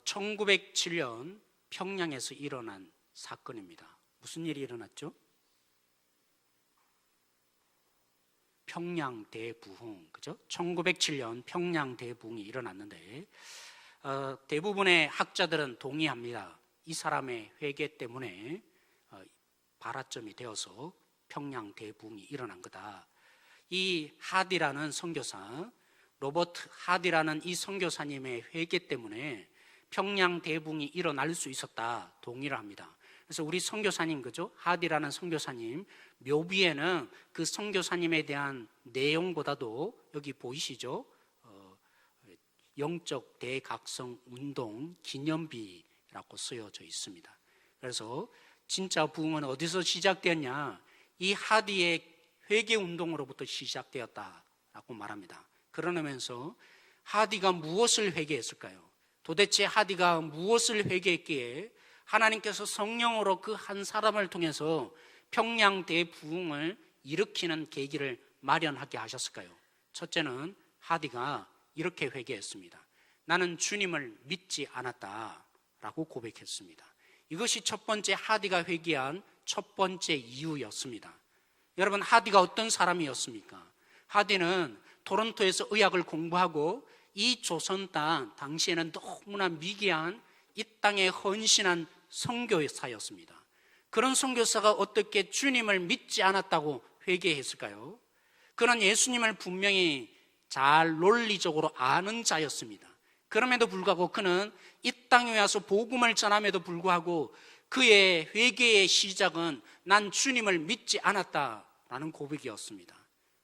1907년 평양에서 일어난 사건입니다. 무슨 일이 일어났죠? 평양 대부흥, 그죠? 1907년 평양 대부흥이 일어났는데 대부분의 학자들은 동의합니다. 이 사람의 회개 때문에 발화점이 되어서 평양 대부흥이 일어난 거다. 이 하디라는 선교사, 로버트 하디라는 이 선교사님의 회개 때문에 평양 대부흥이 일어날 수 있었다, 동의를 합니다. 그래서 우리 선교사님, 그죠? 하디라는 선교사님 묘비에는 그 선교사님에 대한 내용보다도 여기 보이시죠? 영적 대각성 운동 기념비라고 쓰여져 있습니다. 그래서 진짜 부흥은 어디서 시작되었냐? 이 하디의 회개 운동으로부터 시작되었다라고 말합니다. 그러면서 하디가 무엇을 회개했을까요? 도대체 하디가 무엇을 회개했기에 하나님께서 성령으로 그 한 사람을 통해서 평양 대부흥을 일으키는 계기를 마련하게 하셨을까요? 첫째는 하디가 이렇게 회개했습니다. 나는 주님을 믿지 않았다라고 고백했습니다. 이것이 첫 번째 하디가 회개한 첫 번째 이유였습니다. 여러분, 하디가 어떤 사람이었습니까? 하디는 토론토에서 의학을 공부하고 이 조선 땅, 당시에는 너무나 미개한 이 땅에 헌신한 선교사였습니다. 그런 선교사가 어떻게 주님을 믿지 않았다고 회개했을까요? 그는 예수님을 분명히 잘 논리적으로 아는 자였습니다. 그럼에도 불구하고 그는 이 땅에 와서 복음을 전함에도 불구하고 그의 회개의 시작은 난 주님을 믿지 않았다라는 고백이었습니다.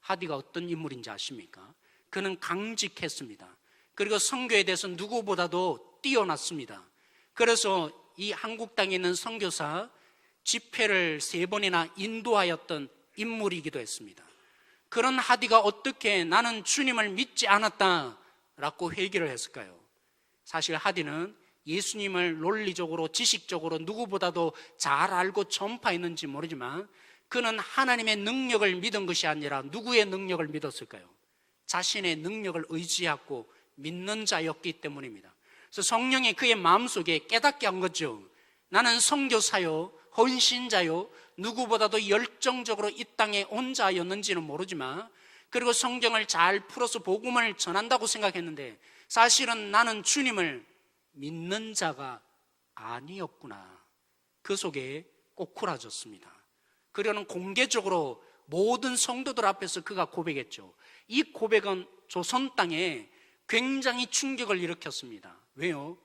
하디가 어떤 인물인지 아십니까? 그는 강직했습니다. 그리고 선교에 대해서 누구보다도 뛰어났습니다. 그래서 이 한국 땅에 있는 선교사 집회를 3번이나 인도하였던 인물이기도 했습니다. 그런 하디가 어떻게 나는 주님을 믿지 않았다라고 회개를 했을까요? 사실 하디는 예수님을 논리적으로 지식적으로 누구보다도 잘 알고 전파했는지 모르지만 그는 하나님의 능력을 믿은 것이 아니라 누구의 능력을 믿었을까요? 자신의 능력을 의지하고 믿는 자였기 때문입니다. 그래서 성령이 그의 마음속에 깨닫게 한 거죠. 나는 선교사요, 헌신자요, 누구보다도 열정적으로 이 땅에 온 자였는지는 모르지만 그리고 성경을 잘 풀어서 복음을 전한다고 생각했는데 사실은 나는 주님을 믿는 자가 아니었구나. 그 속에 꼬꾸라졌습니다. 그리고는 공개적으로 모든 성도들 앞에서 그가 고백했죠. 이 고백은 조선 땅에 굉장히 충격을 일으켰습니다. 왜요?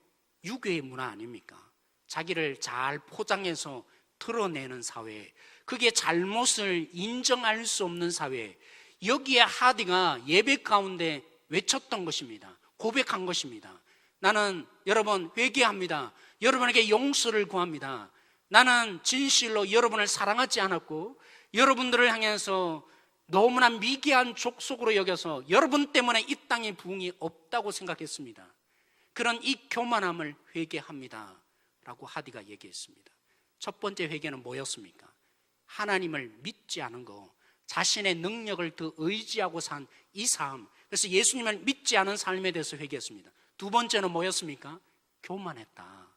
유교의 문화 아닙니까? 자기를 잘 포장해서 드러내는 사회, 그게 잘못을 인정할 수 없는 사회, 여기에 하디가 예배 가운데 외쳤던 것입니다. 고백한 것입니다. 나는 여러분 회개합니다. 여러분에게 용서를 구합니다. 나는 진실로 여러분을 사랑하지 않았고 여러분들을 향해서 너무나 미개한 족속으로 여겨서 여러분 때문에 이 땅에 부흥이 없다고 생각했습니다. 그런 이 교만함을 회개합니다 라고 하디가 얘기했습니다. 첫 번째 회개는 뭐였습니까? 하나님을 믿지 않은 거, 자신의 능력을 더 의지하고 산 이 삶, 그래서 예수님을 믿지 않은 삶에 대해서 회개했습니다. 두 번째는 뭐였습니까? 교만했다.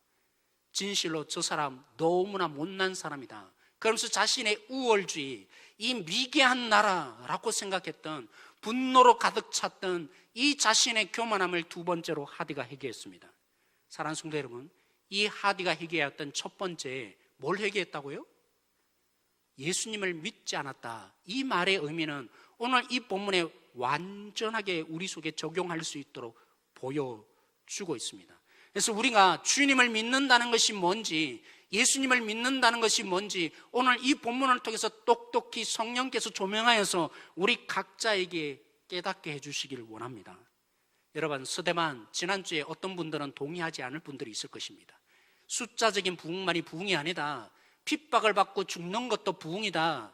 진실로 저 사람 너무나 못난 사람이다. 그러면서 자신의 우월주의, 이 미개한 나라라고 생각했던 분노로 가득 찼던 이 자신의 교만함을 두 번째로 하디가 회개했습니다. 사랑하는 성도 여러분, 이 하디가 회개했던 첫 번째 뭘 회개했다고요? 예수님을 믿지 않았다. 이 말의 의미는 오늘 이 본문에 완전하게 우리 속에 적용할 수 있도록 보여주고 있습니다. 그래서 우리가 주님을 믿는다는 것이 뭔지, 예수님을 믿는다는 것이 뭔지 오늘 이 본문을 통해서 똑똑히 성령께서 조명하여서 우리 각자에게 깨닫게 해주시기를 원합니다. 여러분, 서대만 지난주에 어떤 분들은 동의하지 않을 분들이 있을 것입니다. 숫자적인 부흥만이 부흥이 아니다, 핍박을 받고 죽는 것도 부흥이다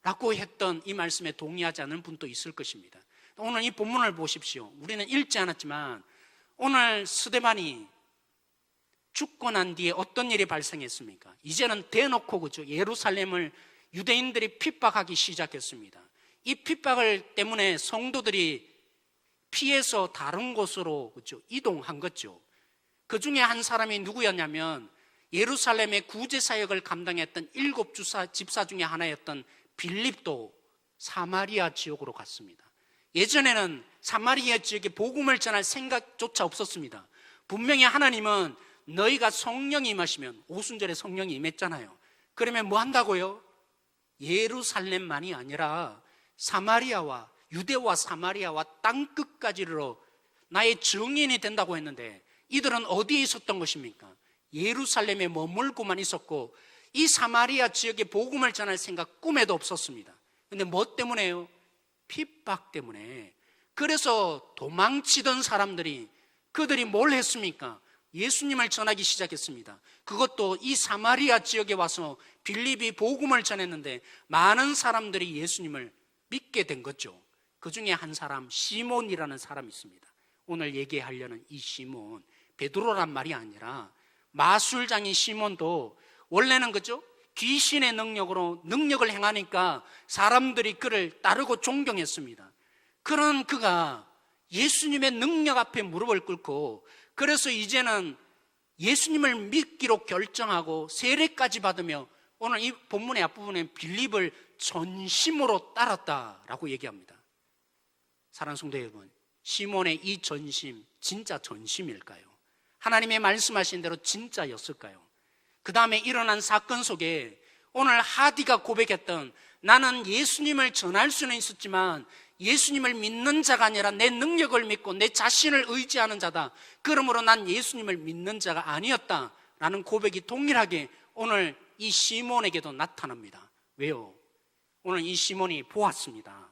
라고 했던 이 말씀에 동의하지 않는 분도 있을 것입니다. 오늘 이 본문을 보십시오. 우리는 읽지 않았지만 오늘 스데반이 죽고 난 뒤에 어떤 일이 발생했습니까? 이제는 대놓고 그죠, 예루살렘을 유대인들이 핍박하기 시작했습니다. 이 핍박을 때문에 성도들이 피해서 다른 곳으로 그죠, 이동한 거죠. 그 중에 한 사람이 누구였냐면 예루살렘의 구제 사역을 감당했던 7 집사 중에 하나였던 빌립도 사마리아 지역으로 갔습니다. 예전에는 사마리아 지역에 복음을 전할 생각조차 없었습니다. 분명히 하나님은 너희가 성령이 임하시면, 오순절에 성령이 임했잖아요. 그러면 뭐 한다고요? 예루살렘만이 아니라 사마리아와 유대와 사마리아와 땅끝까지로 나의 증인이 된다고 했는데, 이들은 어디에 있었던 것입니까? 예루살렘에 머물고만 있었고 이 사마리아 지역에 복음을 전할 생각 꿈에도 없었습니다. 그런데 뭐 때문에요? 핍박 때문에. 그래서 도망치던 사람들이, 그들이 뭘 했습니까? 예수님을 전하기 시작했습니다. 그것도 이 사마리아 지역에 와서 빌립이 복음을 전했는데 많은 사람들이 예수님을 믿게 된 거죠. 그 중에 한 사람, 시몬이라는 사람이 있습니다. 오늘 얘기하려는 이 시몬, 베드로란 말이 아니라 마술장인 시몬도 원래는 그죠? 귀신의 능력으로 능력을 행하니까 사람들이 그를 따르고 존경했습니다. 그런 그가 예수님의 능력 앞에 무릎을 꿇고, 그래서 이제는 예수님을 믿기로 결정하고 세례까지 받으며 오늘 이 본문의 앞부분에 빌립을 전심으로 따랐다라고 얘기합니다. 사랑하는 성도 여러분, 시몬의 이 전심 진짜 전심일까요? 하나님의 말씀하신 대로 진짜였을까요? 그 다음에 일어난 사건 속에 오늘 하디가 고백했던, 나는 예수님을 전할 수는 있었지만 예수님을 믿는 자가 아니라 내 능력을 믿고 내 자신을 의지하는 자다, 그러므로 난 예수님을 믿는 자가 아니었다 라는 고백이 동일하게 오늘 이 시몬에게도 나타납니다. 왜요? 오늘 이 시몬이 보았습니다.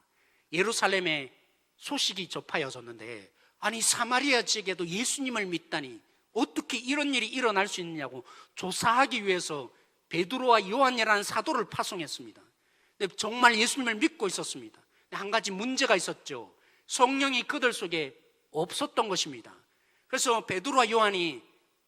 예루살렘에 소식이 접하여졌는데, 아니 사마리아 지역에도 예수님을 믿다니 어떻게 이런 일이 일어날 수 있느냐고 조사하기 위해서 베드로와 요한이라는 사도를 파송했습니다. 근데 정말 예수님을 믿고 있었습니다. 근데 한 가지 문제가 있었죠. 성령이 그들 속에 없었던 것입니다. 그래서 베드로와 요한이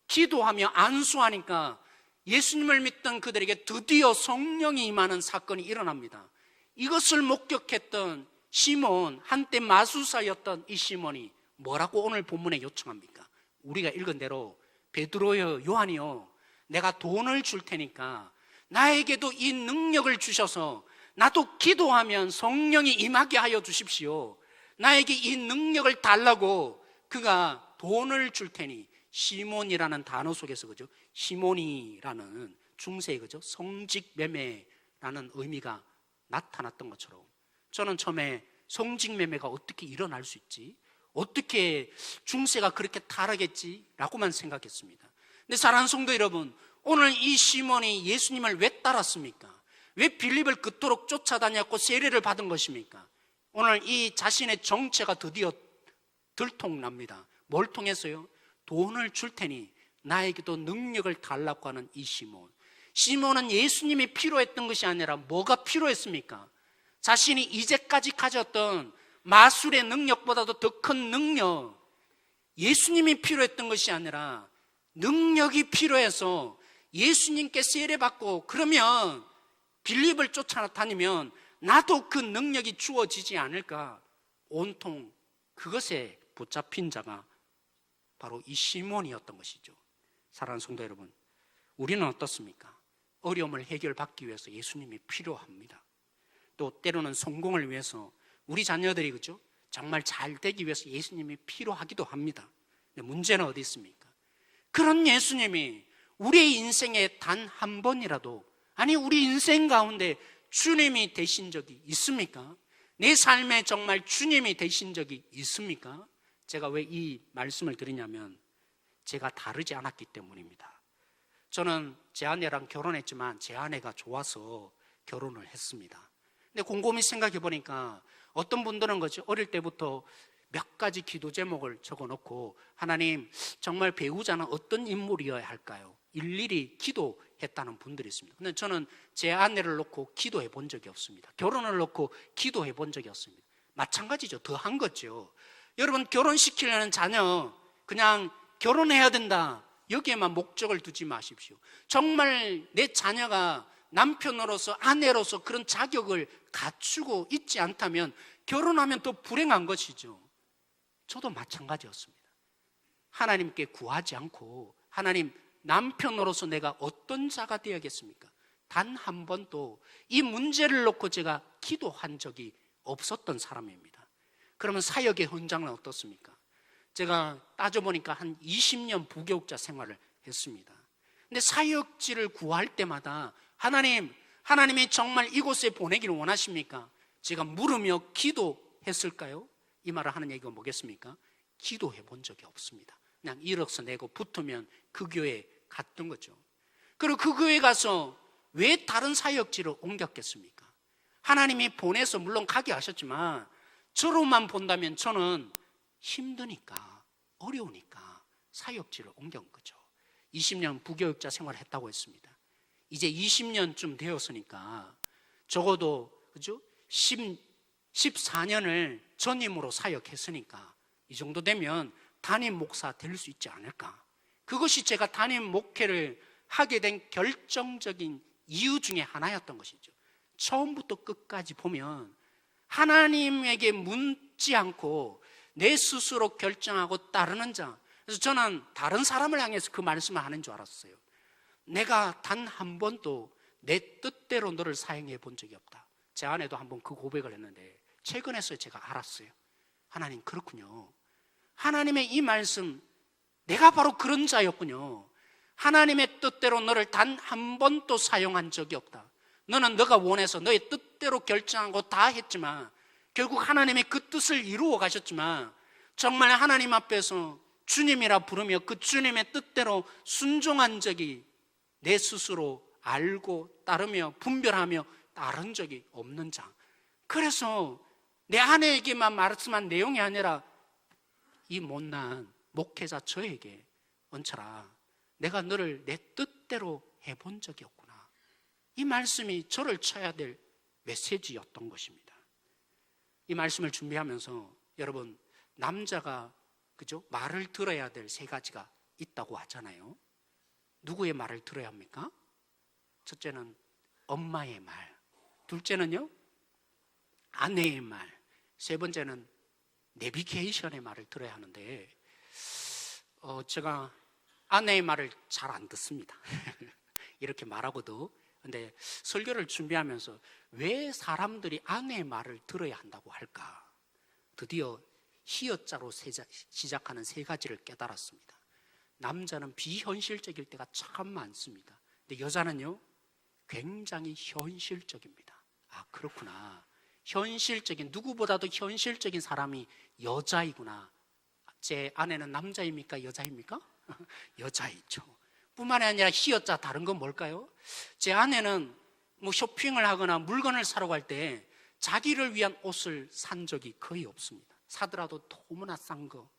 기도하며 안수하니까 예수님을 믿던 그들에게 드디어 성령이 임하는 사건이 일어납니다. 이것을 목격했던 시몬, 한때 마술사였던 이 시몬이 뭐라고 오늘 본문에 요청합니까? 우리가 읽은 대로, 베드로여, 요한이요, 내가 돈을 줄 테니까 나에게도 이 능력을 주셔서 나도 기도하면 성령이 임하게 하여 주십시오. 나에게 이 능력을 달라고 그가 돈을 줄 테니, 시몬이라는 단어 속에서 그죠? 시몬이라는 중세의 그죠? 성직매매라는 의미가 나타났던 것처럼, 저는 처음에 성직매매가 어떻게 일어날 수 있지? 어떻게 중세가 그렇게 타락했지? 라고만 생각했습니다. 근데 사랑하는 성도 여러분, 오늘 이 시몬이 예수님을 왜 따랐습니까? 왜 빌립을 그토록 쫓아다녔고 세례를 받은 것입니까? 오늘 이 자신의 정체가 드디어 들통납니다. 뭘 통해서요? 돈을 줄 테니 나에게도 능력을 달라고 하는 이 시몬. 시몬은 예수님이 필요했던 것이 아니라 뭐가 필요했습니까? 자신이 이제까지 가졌던 마술의 능력보다도 더 큰 능력, 예수님이 필요했던 것이 아니라 능력이 필요해서 예수님께 세례받고, 그러면 빌립을 쫓아다니면 나도 그 능력이 주어지지 않을까, 온통 그것에 붙잡힌 자가 바로 이 시몬이었던 것이죠. 사랑하는 성도 여러분, 우리는 어떻습니까? 어려움을 해결받기 위해서 예수님이 필요합니다. 또 때로는 성공을 위해서, 우리 자녀들이 그죠? 정말 잘 되기 위해서 예수님이 필요하기도 합니다. 근데 문제는 어디 있습니까? 그런 예수님이 우리의 인생에 단 한 번이라도, 아니 우리 인생 가운데 주님이 되신 적이 있습니까? 내 삶에 정말 주님이 되신 적이 있습니까? 제가 왜 이 말씀을 드리냐면, 제가 다르지 않았기 때문입니다. 저는 제 아내랑 결혼했지만 제 아내가 좋아서 결혼을 했습니다. 근데 곰곰이 생각해 보니까 어떤 분들은 거죠, 어릴 때부터 몇 가지 기도 제목을 적어놓고, 하나님 정말 배우자는 어떤 인물이어야 할까요? 일일이 기도했다는 분들이 있습니다. 근데 저는 제 아내를 놓고 기도해 본 적이 없습니다. 결혼을 놓고 기도해 본 적이 없습니다. 마찬가지죠. 더 한 거죠. 여러분, 결혼시키려는 자녀 그냥 결혼해야 된다, 여기에만 목적을 두지 마십시오. 정말 내 자녀가 남편으로서, 아내로서 그런 자격을 갖추고 있지 않다면 결혼하면 더 불행한 것이죠. 저도 마찬가지였습니다. 하나님께 구하지 않고 하나님, 남편으로서 내가 어떤 자가 되어야겠습니까? 단 한 번도 이 문제를 놓고 제가 기도한 적이 없었던 사람입니다. 그러면 사역의 현장은 어떻습니까? 제가 따져보니까 한 20년 부교육자 생활을 했습니다. 근데 사역지를 구할 때마다 하나님이 정말 이곳에 보내기를 원하십니까? 제가 물으며 기도했을까요? 이 말을 하는 얘기가 뭐겠습니까? 기도해 본 적이 없습니다. 그냥 이력서 내고 붙으면 그 교회에 갔던 거죠. 그리고 그 교회에 가서 왜 다른 사역지를 옮겼겠습니까? 하나님이 보내서 물론 가게 하셨지만 저로만 본다면 저는 힘드니까, 어려우니까 사역지를 옮겨온 거죠. 20년 부교육자 생활을 했다고 했습니다. 이제 20년쯤 되었으니까 적어도 그죠? 14년을 전임으로 사역했으니까 이 정도 되면 담임 목사 될 수 있지 않을까. 그것이 제가 담임 목회를 하게 된 결정적인 이유 중에 하나였던 것이죠. 처음부터 끝까지 보면 하나님에게 묻지 않고 내 스스로 결정하고 따르는 자. 그래서 저는 다른 사람을 향해서 그 말씀을 하는 줄 알았어요. 내가 단 한 번도 내 뜻대로 너를 사용해 본 적이 없다. 제 아내도 한번 그 고백을 했는데 최근에서 제가 알았어요. 하나님, 그렇군요. 하나님의 이 말씀, 내가 바로 그런 자였군요. 하나님의 뜻대로 너를 단 한 번도 사용한 적이 없다. 너는 너가 원해서 너의 뜻대로 결정하고 다 했지만 결국 하나님의 그 뜻을 이루어 가셨지만 정말 하나님 앞에서 주님이라 부르며 그 주님의 뜻대로 순종한 적이 내 스스로 알고 따르며 분별하며 따른 적이 없는 자. 그래서 내 아내에게만 말씀한 내용이 아니라 이 못난 목회자 저에게, 원철아, 내가 너를 내 뜻대로 해본 적이 없구나. 이 말씀이 저를 쳐야 될 메시지였던 것입니다. 이 말씀을 준비하면서 여러분, 남자가 그죠? 말을 들어야 될 세 가지가 있다고 하잖아요. 누구의 말을 들어야 합니까? 첫째는 엄마의 말, 둘째는요 아내의 말, 세 번째는 내비게이션의 말을 들어야 하는데 제가 아내의 말을 잘 안 듣습니다. 이렇게 말하고도. 근데 설교를 준비하면서 왜 사람들이 아내의 말을 들어야 한다고 할까? 드디어 히읗자로 시작하는 세 가지를 깨달았습니다. 남자는 비현실적일 때가 참 많습니다. 근데 여자는요 굉장히 현실적입니다. 아, 그렇구나. 현실적인, 누구보다도 현실적인 사람이 여자이구나. 제 아내는 남자입니까? 여자입니까? 여자이죠. 뿐만 아니라 히읗자 다른 건 뭘까요? 제 아내는 뭐 쇼핑을 하거나 물건을 사러 갈 때 자기를 위한 옷을 산 적이 거의 없습니다. 사더라도 너무나 싼 거.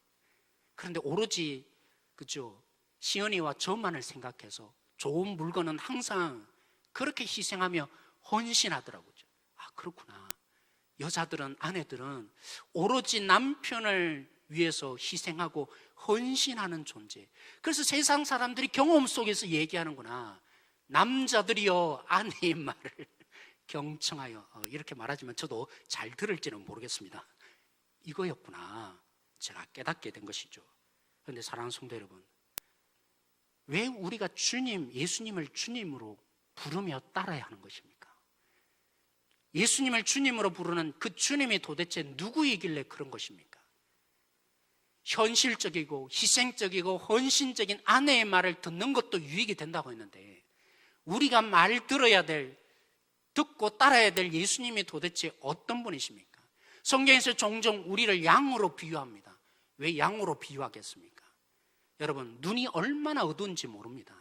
그런데 오로지 그죠? 시연이와 저만을 생각해서 좋은 물건은 항상 그렇게 희생하며 헌신하더라고요. 아, 그렇구나. 여자들은, 아내들은 오로지 남편을 위해서 희생하고 헌신하는 존재. 그래서 세상 사람들이 경험 속에서 얘기하는구나. 남자들이여 아내의 말을 경청하여. 이렇게 말하지만 저도 잘 들을지는 모르겠습니다. 이거였구나. 제가 깨닫게 된 것이죠. 그런데 사랑하는 성도 여러분, 왜 우리가 예수님을 주님으로 부르며 따라야 하는 것입니까? 예수님을 주님으로 부르는 그 주님이 도대체 누구이길래 그런 것입니까? 현실적이고 희생적이고 헌신적인 아내의 말을 듣는 것도 유익이 된다고 했는데 우리가 말 들어야 될, 듣고 따라야 될 예수님이 도대체 어떤 분이십니까? 성경에서 종종 우리를 양으로 비유합니다. 왜 양으로 비유하겠습니까? 여러분, 눈이 얼마나 어두운지 모릅니다.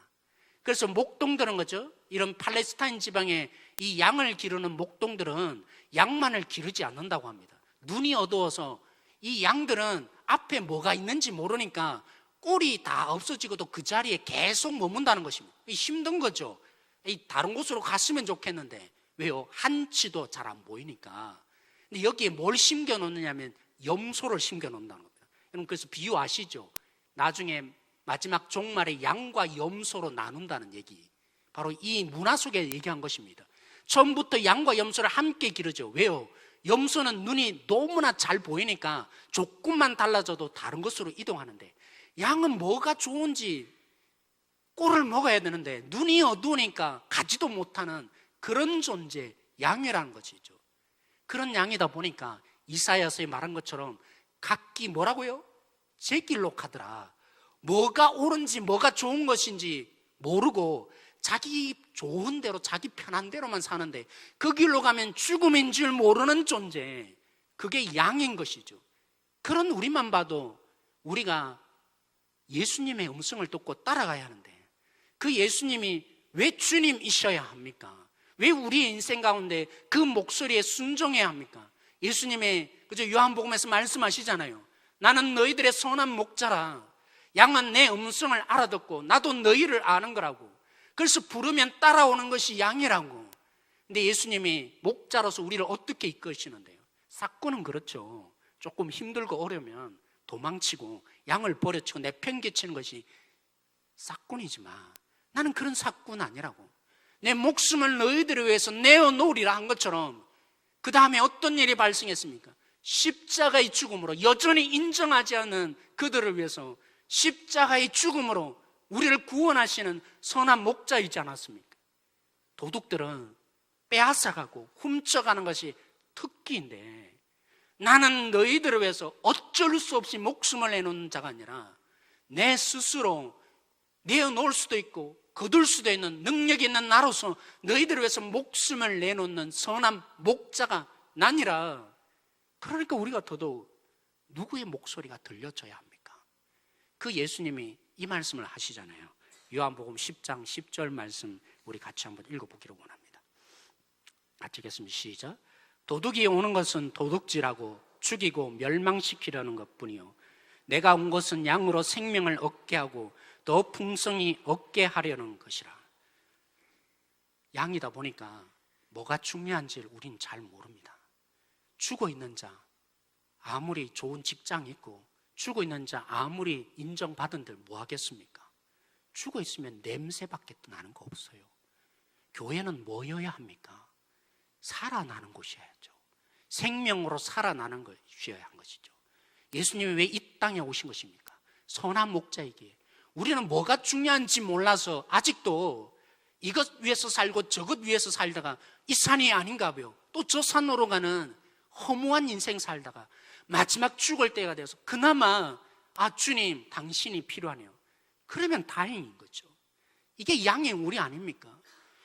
그래서 목동들은 거죠. 이런 팔레스타인 지방에 이 양을 기르는 목동들은 양만을 기르지 않는다고 합니다. 눈이 어두워서 이 양들은 앞에 뭐가 있는지 모르니까 꼴이 다 없어지고도 그 자리에 계속 머문다는 것입니다. 힘든 거죠. 다른 곳으로 갔으면 좋겠는데 왜요? 한치도 잘 안 보이니까. 근데 여기에 뭘 심겨 놓느냐면 염소를 심겨 놓는다는 겁니다. 여러분, 그래서 비유 아시죠? 나중에 마지막 종말에 양과 염소로 나눈다는 얘기, 바로 이 문화 속에 얘기한 것입니다. 처음부터 양과 염소를 함께 기르죠. 왜요? 염소는 눈이 너무나 잘 보이니까 조금만 달라져도 다른 곳으로 이동하는데 양은 뭐가 좋은지 꼴을 먹어야 되는데 눈이 어두우니까 가지도 못하는 그런 존재, 양이라는 것이죠. 그런 양이다 보니까 이사야서에 말한 것처럼 각기 뭐라고요? 제 길로 가더라. 뭐가 옳은지 뭐가 좋은 것인지 모르고 자기 좋은 대로 자기 편한 대로만 사는데 그 길로 가면 죽음인 줄 모르는 존재, 그게 양인 것이죠. 그런 우리만 봐도 우리가 예수님의 음성을 듣고 따라가야 하는데 그 예수님이 왜 주님이셔야 합니까? 왜 우리의 인생 가운데 그 목소리에 순종해야 합니까? 예수님의 그저 요한복음에서 말씀하시잖아요. 나는 너희들의 선한 목자라. 양은 내 음성을 알아듣고 나도 너희를 아는 거라고. 그래서 부르면 따라오는 것이 양이라고. 근데 예수님이 목자로서 우리를 어떻게 이끄시는데요? 사꾼은 그렇죠. 조금 힘들고 어려우면 도망치고 양을 버려치고 내팽개치는 것이 사꾼이지만 나는 그런 사꾼 아니라고. 내 목숨을 너희들을 위해서 내어놓으리라 한 것처럼 그 다음에 어떤 일이 발생했습니까? 십자가의 죽음으로, 여전히 인정하지 않는 그들을 위해서 십자가의 죽음으로 우리를 구원하시는 선한 목자이지 않았습니까? 도둑들은 빼앗아가고 훔쳐가는 것이 특기인데 나는 너희들을 위해서 어쩔 수 없이 목숨을 내놓는 자가 아니라 내 스스로 내어놓을 수도 있고 거둘 수도 있는 능력이 있는 나로서 너희들을 위해서 목숨을 내놓는 선한 목자가 나니라. 그러니까 우리가 더더욱 누구의 목소리가 들려줘야 합니까? 그 예수님이 이 말씀을 하시잖아요. 요한복음 10장 10절 말씀 우리 같이 한번 읽어보기를 원합니다. 같이 읽겠습니다. 시작. 도둑이 오는 것은 도둑질하고 죽이고 멸망시키려는 것뿐이요 내가 온 것은 양으로 생명을 얻게 하고 더 풍성히 얻게 하려는 것이라. 양이다 보니까 뭐가 중요한지를 우린 잘 모릅니다. 죽어 있는 자 아무리 좋은 직장이 있고 죽어 있는 자 아무리 인정받은들 뭐 하겠습니까? 죽어 있으면 냄새밖에 나는 거 없어요. 교회는 뭐여야 합니까? 살아나는 곳이어야죠. 생명으로 살아나는 것이어야 한 것이죠. 예수님이 왜 이 땅에 오신 것입니까? 선한 목자이기에. 우리는 뭐가 중요한지 몰라서 아직도 이것 위해서 살고 저것 위해서 살다가 이 산이 아닌가 봐요. 또 저 산으로 가는 허무한 인생 살다가 마지막 죽을 때가 되어서 그나마 주님 당신이 필요하네요. 그러면 다행인 거죠. 이게 양의 우리 아닙니까?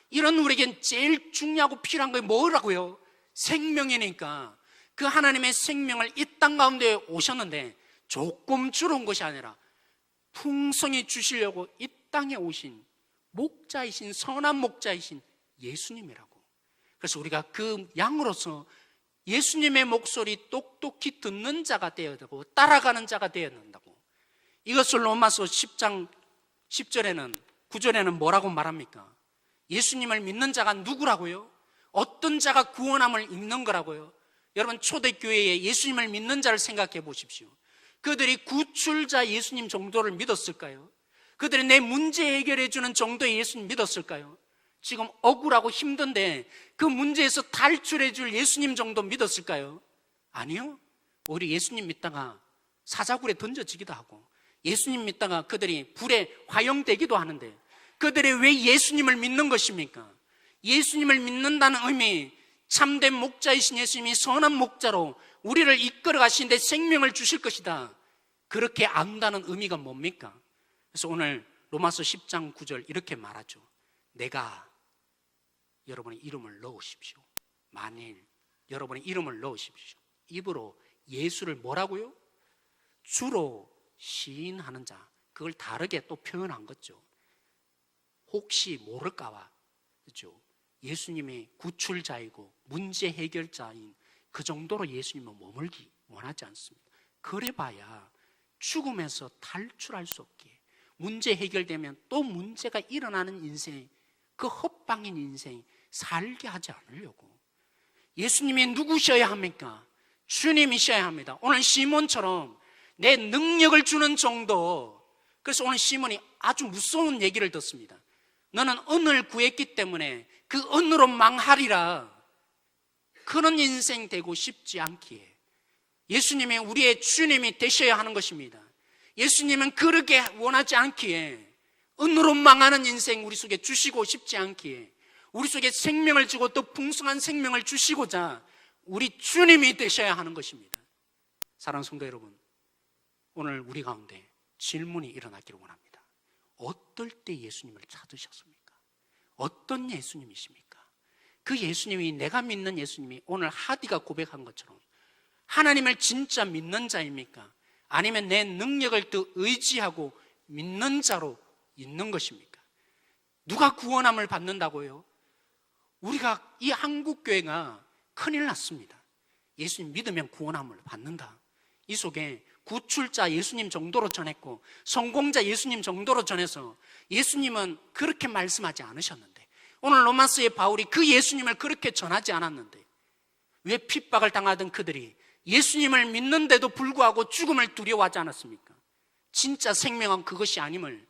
이런 우리에겐 제일 중요하고 필요한 게 뭐라고요? 생명이니까 그 하나님의 생명을 이 땅 가운데 오셨는데 조금 주러 온 것이 아니라 풍성히 주시려고 이 땅에 오신 목자이신 선한 목자이신 예수님이라고. 그래서 우리가 그 양으로서 예수님의 목소리 똑똑히 듣는 자가 되어야 되고 따라가는 자가 되어야 된다고. 이것을 로마서 10장 10절에는 9절에는 뭐라고 말합니까? 예수님을 믿는 자가 누구라고요? 어떤 자가 구원함을 입는 거라고요? 여러분 초대교회에 예수님을 믿는 자를 생각해 보십시오. 그들이 구출자 예수님 정도를 믿었을까요? 그들이 내 문제 해결해 주는 정도의 예수님 믿었을까요? 지금 억울하고 힘든데 그 문제에서 탈출해 줄 예수님 정도 믿었을까요? 아니요. 오히려 예수님 믿다가 사자굴에 던져지기도 하고 예수님 믿다가 그들이 불에 화형되기도 하는데 그들이 왜 예수님을 믿는 것입니까? 예수님을 믿는다는 의미, 참된 목자이신 예수님이 선한 목자로 우리를 이끌어 가시는데 생명을 주실 것이다. 그렇게 안다는 의미가 뭡니까? 그래서 오늘 로마서 10장 9절 이렇게 말하죠. 내가 여러분의 이름을 넣으십시오. 만일 여러분의 이름을 넣으십시오. 입으로 예수를 뭐라고요? 주로 시인하는 자. 그걸 다르게 또 표현한 거죠. 혹시 모를까봐. 그렇죠? 예수님이 구출자이고 문제 해결자인 그 정도로 예수님은 머물기 원하지 않습니다. 그래봐야 죽음에서 탈출할 수 없게 문제 해결되면 또 문제가 일어나는 인생, 그 헛방인 인생 살게 하지 않으려고. 예수님이 누구셔야 합니까? 주님이셔야 합니다. 오늘 시몬처럼 내 능력을 주는 정도. 그래서 오늘 시몬이 아주 무서운 얘기를 듣습니다. 너는 은을 구했기 때문에 그 은으로 망하리라. 그런 인생 되고 싶지 않기에 예수님이 우리의 주님이 되셔야 하는 것입니다. 예수님은 그렇게 원하지 않기에, 은으로 망하는 인생 우리 속에 주시고 싶지 않기에, 우리 속에 생명을 주고 또 풍성한 생명을 주시고자 우리 주님이 되셔야 하는 것입니다. 사랑하는 성도 여러분, 오늘 우리 가운데 질문이 일어나기를 원합니다. 어떨 때 예수님을 찾으셨습니까? 어떤 예수님이십니까? 그 예수님이, 내가 믿는 예수님이 오늘 하디가 고백한 것처럼 하나님을 진짜 믿는 자입니까? 아니면 내 능력을 더 의지하고 믿는 자로 있는 것입니까? 누가 구원함을 받는다고요? 우리가, 이 한국교회가 큰일 났습니다. 예수님 믿으면 구원함을 받는다. 이 속에 구출자 예수님 정도로 전했고 성공자 예수님 정도로 전해서 예수님은 그렇게 말씀하지 않으셨는데, 오늘 로마서의 바울이 그 예수님을 그렇게 전하지 않았는데 왜 핍박을 당하던 그들이 예수님을 믿는데도 불구하고 죽음을 두려워하지 않았습니까? 진짜 생명은 그것이 아님을,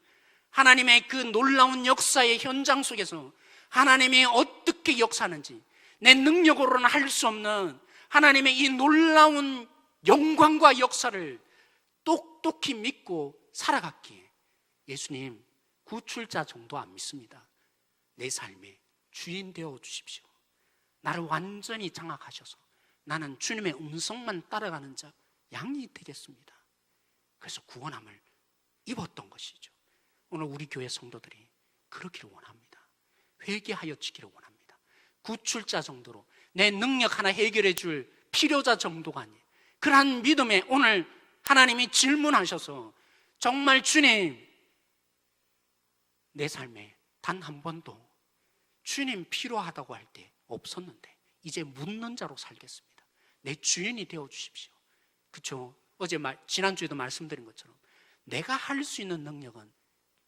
하나님의 그 놀라운 역사의 현장 속에서 하나님이 어떻게 역사하는지, 내 능력으로는 할 수 없는 하나님의 이 놀라운 영광과 역사를 똑똑히 믿고 살아갔기에 예수님 구출자 정도 안 믿습니다. 내 삶의 주인 되어 주십시오. 나를 완전히 장악하셔서 나는 주님의 음성만 따라가는 자, 양이 되겠습니다. 그래서 구원함을 입었던 것이죠. 오늘 우리 교회 성도들이 그렇기를 원합니다. 회개하여 지기를 원합니다. 구출자 정도로, 내 능력 하나 해결해 줄 필요자 정도가 아니에요. 그러한 믿음에 오늘 하나님이 질문하셔서, 정말 주님, 내 삶에 단 한 번도 주님 필요하다고 할 때 없었는데 이제 묻는 자로 살겠습니다. 내 주인이 되어 주십시오. 그렇죠? 지난주에도 말씀드린 것처럼 내가 할 수 있는 능력은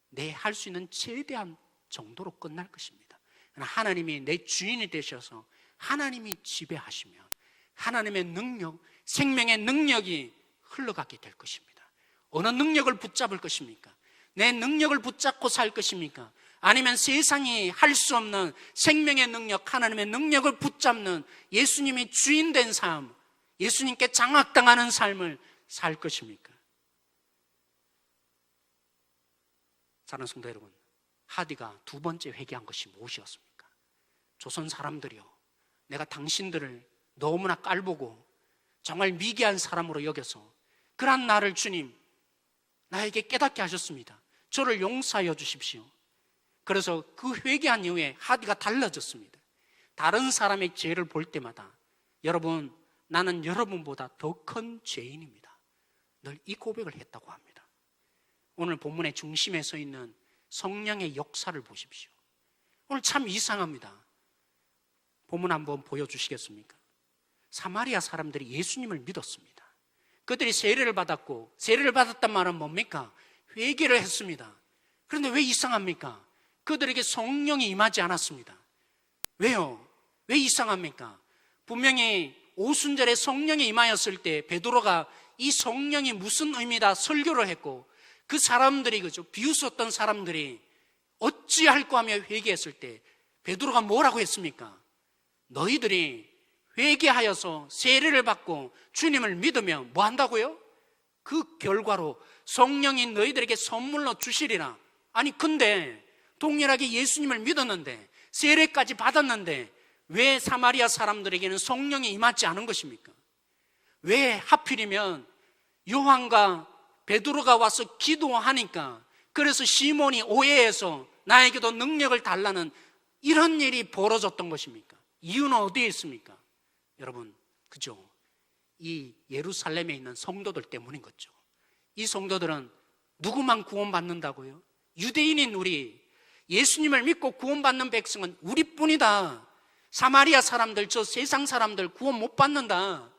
내 할 수 있는 최대한 정도로 끝날 것입니다. 하나님이 내 주인이 되셔서 하나님이 지배하시면 하나님의 능력, 생명의 능력이 흘러가게 될 것입니다. 어느 능력을 붙잡을 것입니까? 내 능력을 붙잡고 살 것입니까? 아니면 세상이 할 수 없는 생명의 능력, 하나님의 능력을 붙잡는 예수님이 주인 된 삶, 예수님께 장악당하는 삶을 살 것입니까? 사랑하는 성도 여러분, 하디가 두 번째 회개한 것이 무엇이었습니까? 조선 사람들이요, 내가 당신들을 너무나 깔보고 정말 미개한 사람으로 여겨서 그러한 나를 주님, 나에게 깨닫게 하셨습니다. 저를 용서하여 주십시오. 그래서 그 회개한 이후에 하디가 달라졌습니다. 다른 사람의 죄를 볼 때마다, 여러분, 나는 여러분보다 더 큰 죄인입니다, 늘 이 고백을 했다고 합니다. 오늘 본문의 중심에 서 있는 성령의 역사를 보십시오. 오늘 참 이상합니다. 본문 한번 보여주시겠습니까? 사마리아 사람들이 예수님을 믿었습니다. 그들이 세례를 받았고, 세례를 받았단 말은 뭡니까? 회개를 했습니다. 그런데 왜 이상합니까? 그들에게 성령이 임하지 않았습니다. 왜요? 왜 이상합니까? 분명히 오순절에 성령이 임하였을 때 베드로가 이 성령이 무슨 의미다 설교를 했고, 그 사람들이, 그죠, 비웃었던 사람들이 어찌할꼬 하며 회개했을 때 베드로가 뭐라고 했습니까? 너희들이 회개하여서 세례를 받고 주님을 믿으면 뭐 한다고요? 그 결과로 성령이 너희들에게 선물로 주시리라. 아니, 근데 동일하게 예수님을 믿었는데 세례까지 받았는데 왜 사마리아 사람들에게는 성령이 임하지 않은 것입니까? 왜 하필이면 요한과 베드로가 와서 기도하니까, 그래서 시몬이 오해해서 나에게도 능력을 달라는 이런 일이 벌어졌던 것입니까? 이유는 어디에 있습니까? 여러분, 그죠? 이 예루살렘에 있는 성도들 때문인 거죠. 이 성도들은 누구만 구원받는다고요? 유대인인 우리, 예수님을 믿고 구원받는 백성은 우리뿐이다. 사마리아 사람들, 저 세상 사람들 구원 못 받는다.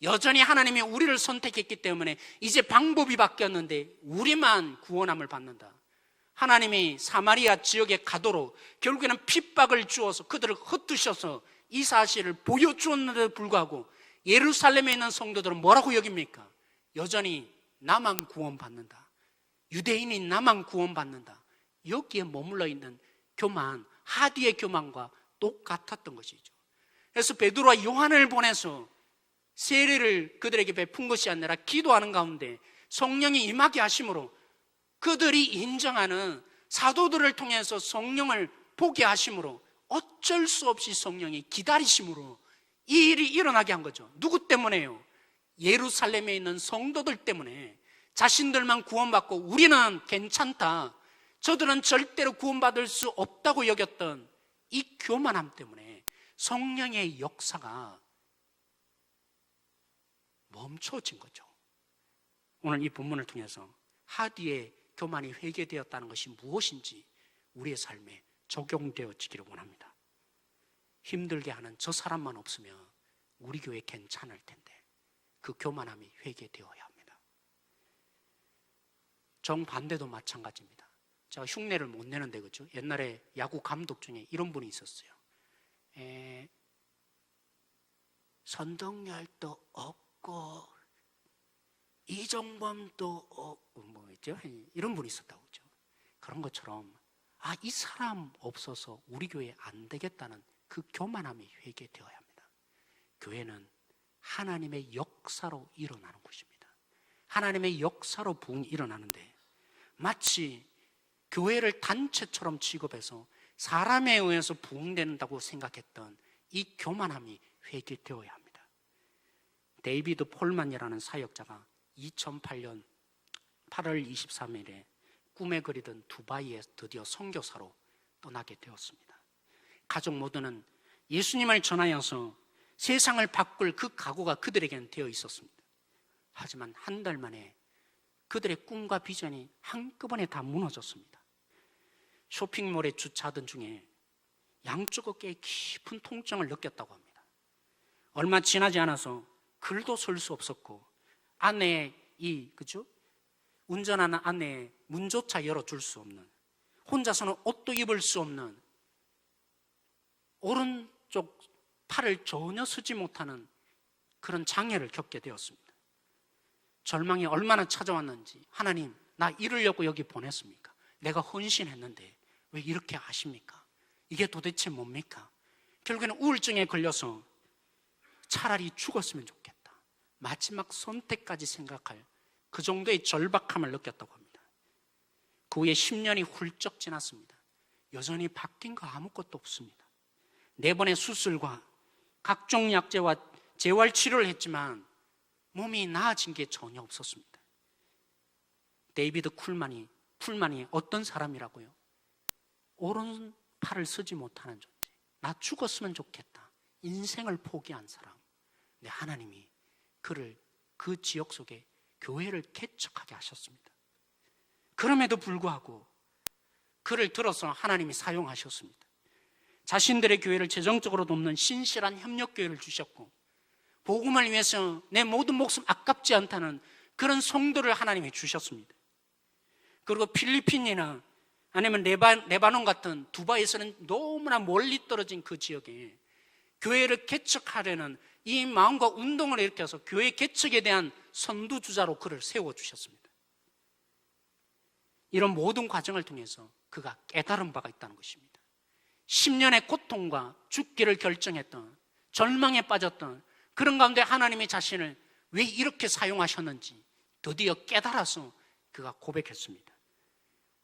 여전히 하나님이 우리를 선택했기 때문에 이제 방법이 바뀌었는데 우리만 구원함을 받는다. 하나님이 사마리아 지역에 가도록 결국에는 핍박을 주어서 그들을 흩으셔서 이 사실을 보여주었는데도 불구하고 예루살렘에 있는 성도들은 뭐라고 여깁니까? 여전히 나만 구원받는다, 유대인인 나만 구원받는다. 여기에 머물러 있는 교만, 하디의 교만과 똑같았던 것이죠. 그래서 베드로와 요한을 보내서 세례를 그들에게 베푼 것이 아니라 기도하는 가운데 성령이 임하게 하심으로 그들이 인정하는 사도들을 통해서 성령을 보게 하심으로 어쩔 수 없이 성령이 기다리심으로 이 일이 일어나게 한 거죠. 누구 때문에요? 예루살렘에 있는 성도들 때문에. 자신들만 구원받고 우리는 괜찮다, 저들은 절대로 구원받을 수 없다고 여겼던 이 교만함 때문에 성령의 역사가 멈춰진 거죠. 오늘 이 본문을 통해서 하디의 교만이 회개되었다는 것이 무엇인지 우리의 삶에 적용되어지기를 원합니다. 힘들게 하는 저 사람만 없으면 우리 교회 괜찮을 텐데 그 교만함이 회개되어야 합니다. 정반대도 마찬가지입니다. 제가 흉내를 못 내는데, 그죠? 옛날에 야구 감독 중에 이런 분이 있었어요. 선동열도 없고 이종범도 없고 뭐죠? 이런 분이 있었다고, 그죠? 그런 것처럼 이 사람 없어서 우리 교회 안 되겠다는 그 교만함이 회개되어야 합니다. 교회는 하나님의 역사로 일어나는 곳입니다. 하나님의 역사로 부흥이 일어나는데 마치 교회를 단체처럼 취급해서 사람에 의해서 부흥된다고 생각했던 이 교만함이 회개되어야 합니다. 데이비드 폴만이라는 사역자가 2008년 8월 23일에 꿈에 그리던 두바이에 드디어 선교사로 떠나게 되었습니다. 가족 모두는 예수님을 전하여서 세상을 바꿀 그 각오가 그들에게는 되어 있었습니다. 하지만 한 달 만에 그들의 꿈과 비전이 한꺼번에 다 무너졌습니다. 쇼핑몰에 주차하던 중에 양쪽 어깨에 깊은 통증을 느꼈다고 합니다. 얼마 지나지 않아서 글도 쓸 수 없었고 아내의 운전하는 아내의 문조차 열어줄 수 없는, 혼자서는 옷도 입을 수 없는, 오른쪽 팔을 전혀 쓰지 못하는 그런 장애를 겪게 되었습니다. 절망이 얼마나 찾아왔는지, 하나님, 나 이러려고 여기 보냈습니까? 내가 헌신했는데 왜 이렇게 하십니까? 이게 도대체 뭡니까? 결국에는 우울증에 걸려서 차라리 죽었으면 좋겠다, 마지막 선택까지 생각할 그 정도의 절박함을 느꼈다고 합니다. 그 후에 10년이 훌쩍 지났습니다. 여전히 바뀐 거 아무것도 없습니다. 4번의 수술과 각종 약제와 재활치료를 했지만 몸이 나아진 게 전혀 없었습니다. 데이비드 풀만이 어떤 사람이라고요? 오른팔을 쓰지 못하는 존재, 나 죽었으면 좋겠다, 인생을 포기한 사람. 근데 하나님이 그를 그 지역 속에 교회를 개척하게 하셨습니다. 그럼에도 불구하고 그를 들어서 하나님이 사용하셨습니다. 자신들의 교회를 재정적으로 돕는 신실한 협력교회를 주셨고, 복음을 위해서 내 모든 목숨 아깝지 않다는 그런 성도를 하나님이 주셨습니다. 그리고 필리핀이나 아니면 레바논 같은 두바이에서는 너무나 멀리 떨어진 그 지역에 교회를 개척하려는 이 마음과 운동을 일으켜서 교회 개척에 대한 선두주자로 그를 세워주셨습니다. 이런 모든 과정을 통해서 그가 깨달은 바가 있다는 것입니다. 10년의 고통과 죽기를 결정했던, 절망에 빠졌던 그런 가운데 하나님의 자신을 왜 이렇게 사용하셨는지 드디어 깨달아서 그가 고백했습니다.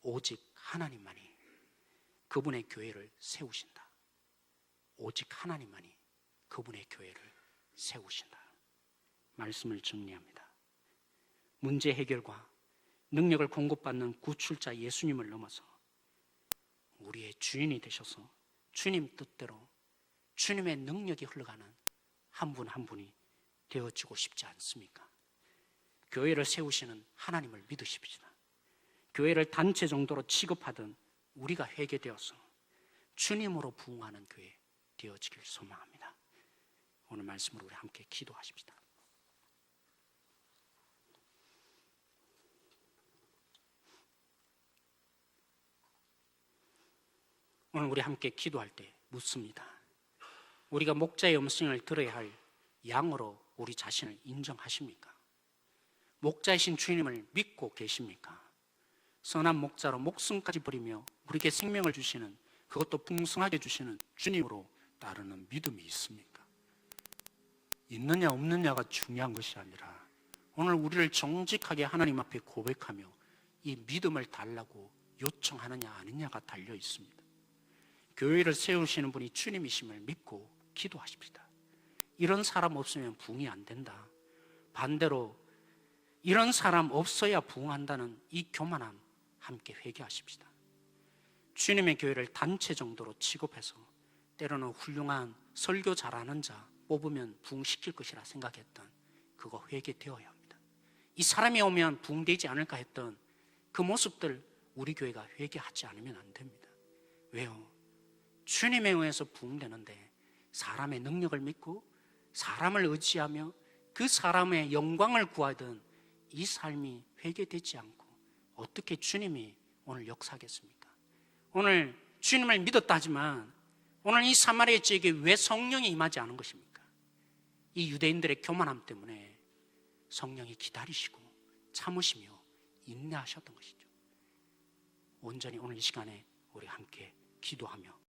오직 하나님만이 그분의 교회를 세우신다. 오직 하나님만이 그분의 교회를 세우신다. 말씀을 정리합니다. 문제 해결과 능력을 공급받는 구출자 예수님을 넘어서 우리의 주인이 되셔서 주님 뜻대로 주님의 능력이 흘러가는 한 분 한 분이 되어지고 싶지 않습니까? 교회를 세우시는 하나님을 믿으십시다. 교회를 단체 정도로 취급하던 우리가 회개되어서 주님으로 부흥하는 교회 되어지길 소망합니다. 오늘 말씀으로 우리 함께 기도하십시다. 오늘 우리 함께 기도할 때 묻습니다. 우리가 목자의 음성을 들어야 할 양으로 우리 자신을 인정하십니까? 목자이신 주님을 믿고 계십니까? 선한 목자로 목숨까지 버리며 우리에게 생명을 주시는, 그것도 풍성하게 주시는 주님으로 따르는 믿음이 있습니까? 있느냐 없느냐가 중요한 것이 아니라 오늘 우리를 정직하게 하나님 앞에 고백하며 이 믿음을 달라고 요청하느냐 아니냐가 달려 있습니다. 교회를 세우시는 분이 주님이심을 믿고 기도하십시다. 이런 사람 없으면 부흥이 안 된다. 반대로 이런 사람 없어야 부흥한다는 이 교만함 함께 회개하십시다. 주님의 교회를 단체 정도로 취급해서 때로는 훌륭한 설교 잘하는 자 뽑으면 부흥시킬 것이라 생각했던 그거 회개되어야 합니다. 이 사람이 오면 부흥되지 않을까 했던 그 모습들 우리 교회가 회개하지 않으면 안 됩니다. 왜요? 주님에 의해서 부흥되는데 사람의 능력을 믿고 사람을 의지하며 그 사람의 영광을 구하던 이 삶이 회개되지 않고 어떻게 주님이 오늘 역사하겠습니까? 오늘 주님을 믿었다 하지만 오늘 이 사마리아 지역에 왜 성령이 임하지 않은 것입니까? 이 유대인들의 교만함 때문에 성령이 기다리시고 참으시며 인내하셨던 것이죠. 온전히 오늘 이 시간에 우리 함께 기도하며